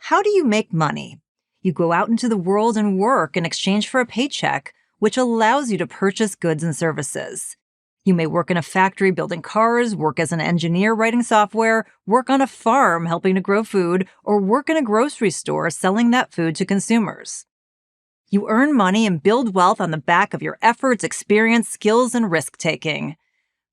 How do you make money? You go out into the world and work in exchange for a paycheck, which allows you to purchase goods and services. You may work in a factory building cars, work as an engineer writing software, work on a farm helping to grow food, or work in a grocery store selling that food to consumers. You earn money and build wealth on the back of your efforts, experience, skills, and risk-taking.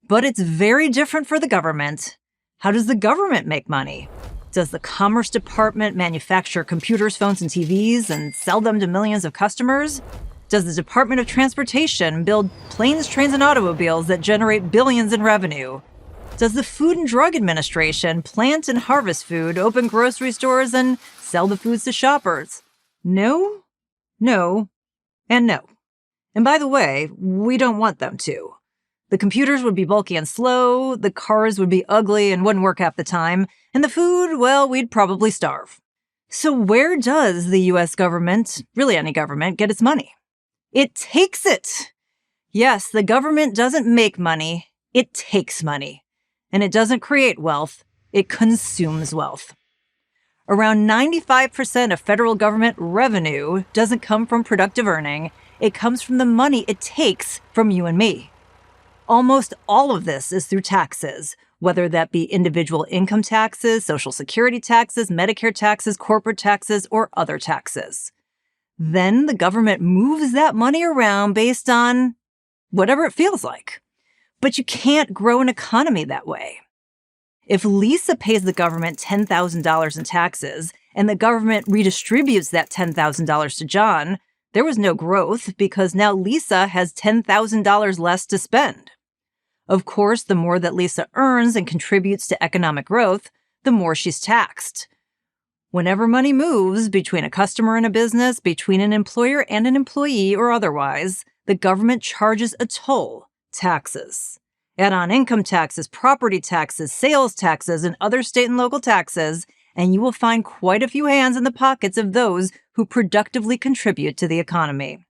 But it's very different for the government. How does the government make money? Does the Commerce Department manufacture computers, phones, and TVs and sell them to millions of customers? Does the Department of Transportation build planes, trains, and automobiles that generate billions in revenue? Does the Food and Drug Administration plant and harvest food, open grocery stores, and sell the foods to shoppers? No, no, and no. And by the way, we don't want them to. The computers would be bulky and slow, the cars would be ugly and wouldn't work half the time, and the food, well, we'd probably starve. So where does the US government, really any government, get its money? It takes it. Yes, the government doesn't make money, it takes money. And it doesn't create wealth, it consumes wealth. Around 95% of federal government revenue doesn't come from productive earning, it comes from the money it takes from you and me. Almost all of this is through taxes, whether that be individual income taxes, Social Security taxes, Medicare taxes, corporate taxes, or other taxes. Then the government moves that money around based on whatever it feels like. But you can't grow an economy that way. If Lisa pays the government $10,000 in taxes and the government redistributes that $10,000 to John, there was no growth because now Lisa has $10,000 less to spend. Of course, the more that Lisa earns and contributes to economic growth, the more she's taxed. Whenever money moves between a customer and a business, between an employer and an employee or otherwise, the government charges a toll, taxes. Add on income taxes, property taxes, sales taxes, and other state and local taxes, and you will find quite a few hands in the pockets of those who productively contribute to the economy.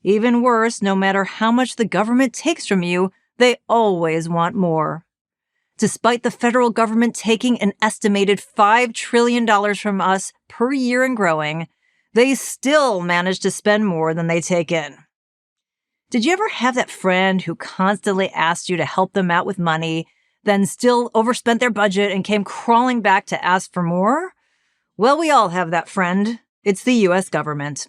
Even worse, no matter how much the government takes from you, they always want more. Despite the federal government taking an estimated $5 trillion from us per year and growing, they still manage to spend more than they take in. Did you ever have that friend who constantly asked you to help them out with money, then still overspent their budget and came crawling back to ask for more? Well, we all have that friend. It's the US government.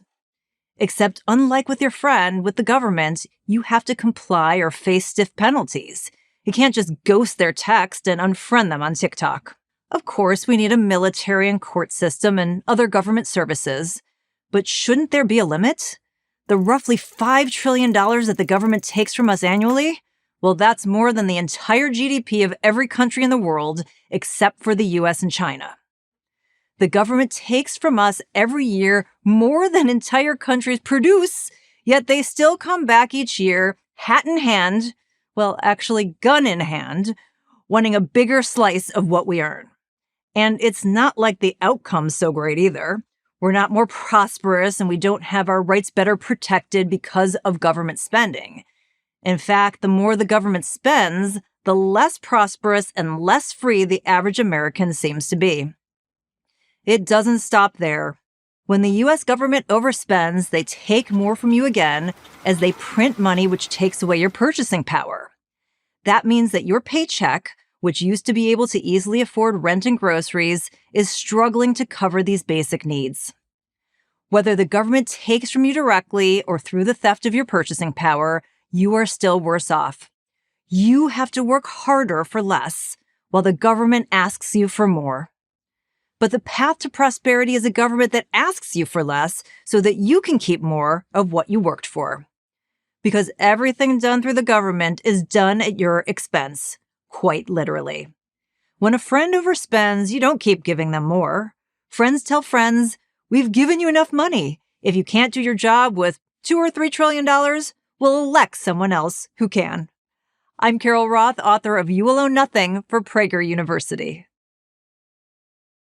Except unlike with your friend, with the government, you have to comply or face stiff penalties. You can't just ghost their text and unfriend them on TikTok. Of course, we need a military and court system and other government services. But shouldn't there be a limit? The roughly $5 trillion that the government takes from us annually? Well, that's more than the entire GDP of every country in the world, except for the US and China. The government takes from us every year more than entire countries produce, yet they still come back each year, hat in hand, well, actually gun in hand, wanting a bigger slice of what we earn. And it's not like the outcome's so great either. We're not more prosperous and we don't have our rights better protected because of government spending. In fact, the more the government spends, the less prosperous and less free the average American seems to be. It doesn't stop there. When the US government overspends, they take more from you again as they print money which takes away your purchasing power. That means that your paycheck, which used to be able to easily afford rent and groceries, is struggling to cover these basic needs. Whether the government takes from you directly or through the theft of your purchasing power, you are still worse off. You have to work harder for less, while the government asks you for more. But the path to prosperity is a government that asks you for less so that you can keep more of what you worked for. Because everything done through the government is done at your expense, quite literally. When a friend overspends, you don't keep giving them more. Friends tell friends, we've given you enough money. If you can't do your job with $2 or $3 trillion, we'll elect someone else who can. I'm Carol Roth, author of You Will Own Nothing for Prager University.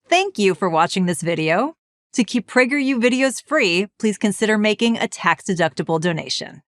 Thank you for watching this video. To keep PragerU videos free, please consider making a tax-deductible donation.